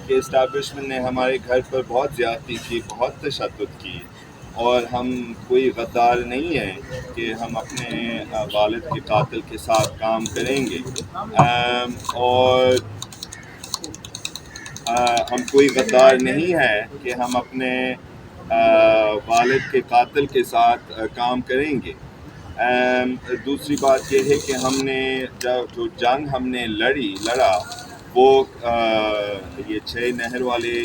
کہ اسٹیبلشمنٹ نے ہمارے گھر پر بہت زیادتی کی، بہت تشدد کی، اور ہم کوئی غدار نہیں ہیں کہ ہم اپنے والد کے قاتل کے ساتھ کام کریں گے، اور ہم کوئی غدار نہیں ہے کہ ہم اپنے والد کے قاتل کے ساتھ کام کریں گے۔ دوسری بات یہ ہے کہ ہم نے جو جنگ ہم نے لڑا وہ یہ 6 نہر والے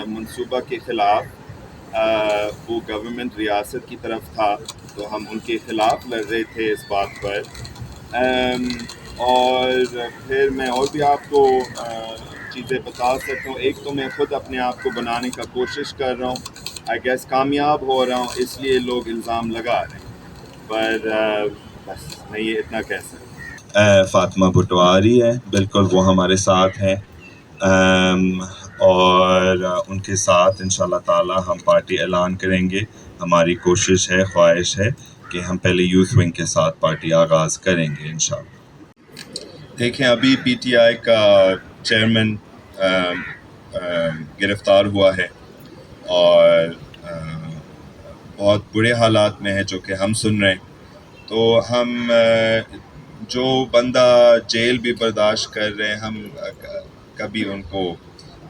منصوبہ کے خلاف، وہ گورنمنٹ ریاست کی طرف تھا، تو ہم ان کے خلاف لڑ رہے تھے اس بات پر۔ اور پھر میں اور بھی آپ کو چیزیں بتا سکتا ہوں۔ ایک تو میں خود اپنے آپ کو بنانے کا کوشش کر رہا ہوں، آئی گیس کامیاب ہو رہا ہوں، اس لیے لوگ الزام لگا رہے ہیں، پر بس میں یہ اتنا کہہ سکتا ہوں۔ فاطمہ بٹواری ہے، بالکل وہ ہمارے ساتھ ہیں، اور ان کے ساتھ انشاءاللہ تعالی ہم پارٹی اعلان کریں گے۔ ہماری کوشش ہے، خواہش ہے کہ ہم پہلے یوتھ ونگ کے ساتھ پارٹی آغاز کریں گے انشاءاللہ۔ دیکھیں، ابھی پی ٹی آئی کا چیئرمین گرفتار ہوا ہے، اور بہت برے حالات میں ہے جو کہ ہم سن رہے ہیں، تو ہم جو بندہ جیل بھی برداشت کر رہے ہیں، ہم کبھی ان کو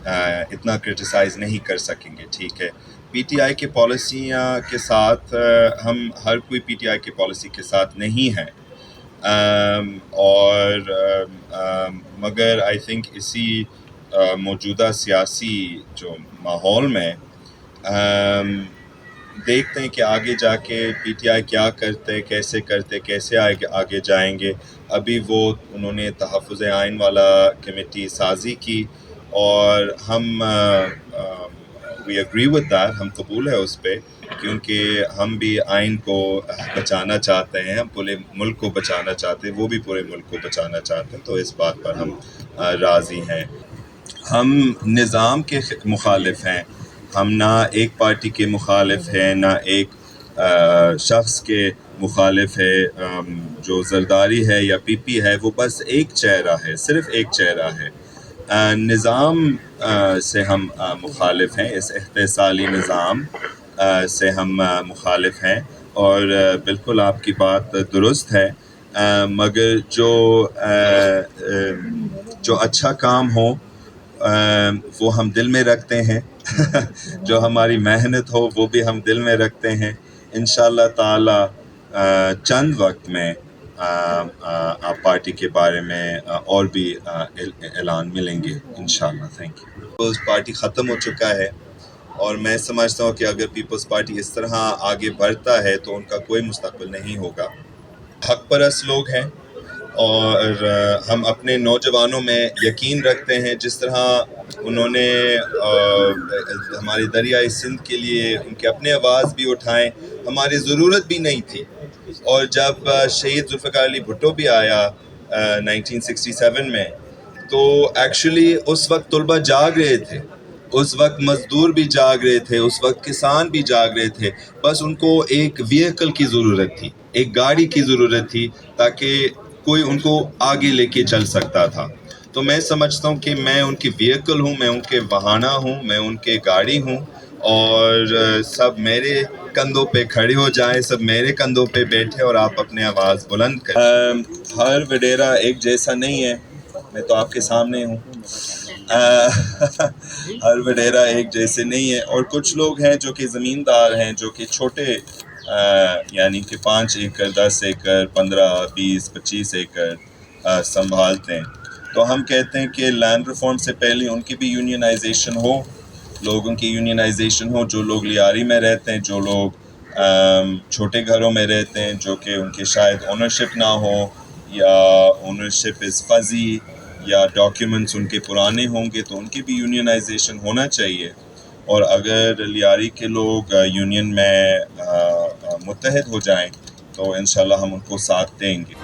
اتنا کرٹیسائز نہیں کر سکیں گے، ٹھیک ہے۔ پی ٹی آئی کی پالیسیاں کے ساتھ ہم ہر کوئی پی ٹی آئی کی پالیسی کے ساتھ نہیں ہے، اور مگر آئی تھنک اسی موجودہ سیاسی جو ماحول میں دیکھتے ہیں کہ آگے جا کے پی ٹی آئی کیا کرتے، کیسے آگے جائیں گے۔ ابھی انہوں نے تحفظ آئین والا کمیٹی سازی کی، اور ہم وی اگری ود دیٹ، ہم قبول ہے اس پہ، کیونکہ ہم بھی آئین کو بچانا چاہتے ہیں، ہم پورے ملک کو بچانا چاہتے ہیں، وہ بھی پورے ملک کو بچانا چاہتے ہیں، تو اس بات پر ہم راضی ہیں۔ ہم نظام کے مخالف ہیں، ہم نہ ایک پارٹی کے مخالف ہیں، نہ ایک شخص کے مخالف ہے۔ جو زرداری ہے یا پی پی ہے، وہ بس ایک چہرہ ہے، صرف ایک چہرہ ہے۔ نظام سے ہم مخالف ہیں، اس احتسالی نظام سے ہم مخالف ہیں، اور بالکل آپ کی بات درست ہے، مگر جو اچھا کام ہو وہ ہم دل میں رکھتے ہیں، جو ہماری محنت ہو وہ بھی ہم دل میں رکھتے ہیں۔ انشاءاللہ تعالی چند وقت میں آپ پارٹی کے بارے میں اور بھی اعلان ملیں گے انشاءاللہ۔ Thank you. پیپلز پارٹی ختم ہو چکا ہے، اور میں سمجھتا ہوں کہ اگر پیپلز پارٹی اس طرح آگے بڑھتا ہے تو ان کا کوئی مستقبل نہیں ہوگا۔ حق پرست لوگ ہیں، اور ہم اپنے نوجوانوں میں یقین رکھتے ہیں، جس طرح انہوں نے ہمارے دریائے سندھ کے لیے ان کے اپنے آواز بھی اٹھائیں، ہماری ضرورت بھی نہیں تھی، اور جب شہید ذوالفقار علی بھٹو بھی آیا 1967 میں، تو ایکچولی اس وقت طلبہ جاگ رہے تھے، اس وقت مزدور بھی جاگ رہے تھے، اس وقت کسان بھی جاگ رہے تھے، بس ان کو ایک وہیکل کی ضرورت تھی، ایک گاڑی کی ضرورت تھی، تاکہ کوئی ان کو آگے لے کے چل سکتا تھا۔ تو میں سمجھتا ہوں کہ میں ان کی وہیکل ہوں، میں ان کے بہانہ ہوں، میں ان کے گاڑی ہوں، اور سب میرے کندھوں پہ کھڑے ہو جائیں، سب میرے کندھوں پہ بیٹھے، اور آپ اپنے آواز بلند کریں۔ ہر وڈیرا ایک جیسا نہیں ہے، میں تو آپ کے سامنے ہوں، ہر وڈیرا ایک جیسے نہیں ہے، اور کچھ لوگ ہیں جو کہ زمیندار ہیں، جو کہ چھوٹے یعنی کہ 5 ایکڑ 10 ایکڑ 15 20 25 ایکڑ سنبھالتے ہیں۔ تو ہم کہتے ہیں کہ لینڈ ریفارم سے پہلے ان کی بھی یونینائزیشن ہو، لوگوں کی یونینائزیشن ہو، جو لوگ لیاری میں رہتے ہیں، جو لوگ چھوٹے گھروں میں رہتے ہیں، جو کہ ان کے شاید اونرشپ نہ ہو، یا اونرشپ از فزی، یا ڈاکیومنٹس ان کے پرانے ہوں گے، تو ان کی بھی یونینائزیشن ہونا چاہیے۔ اور اگر لیاری کے لوگ یونین میں متحد ہو جائیں تو انشاءاللہ ہم ان کو ساتھ دیں گے۔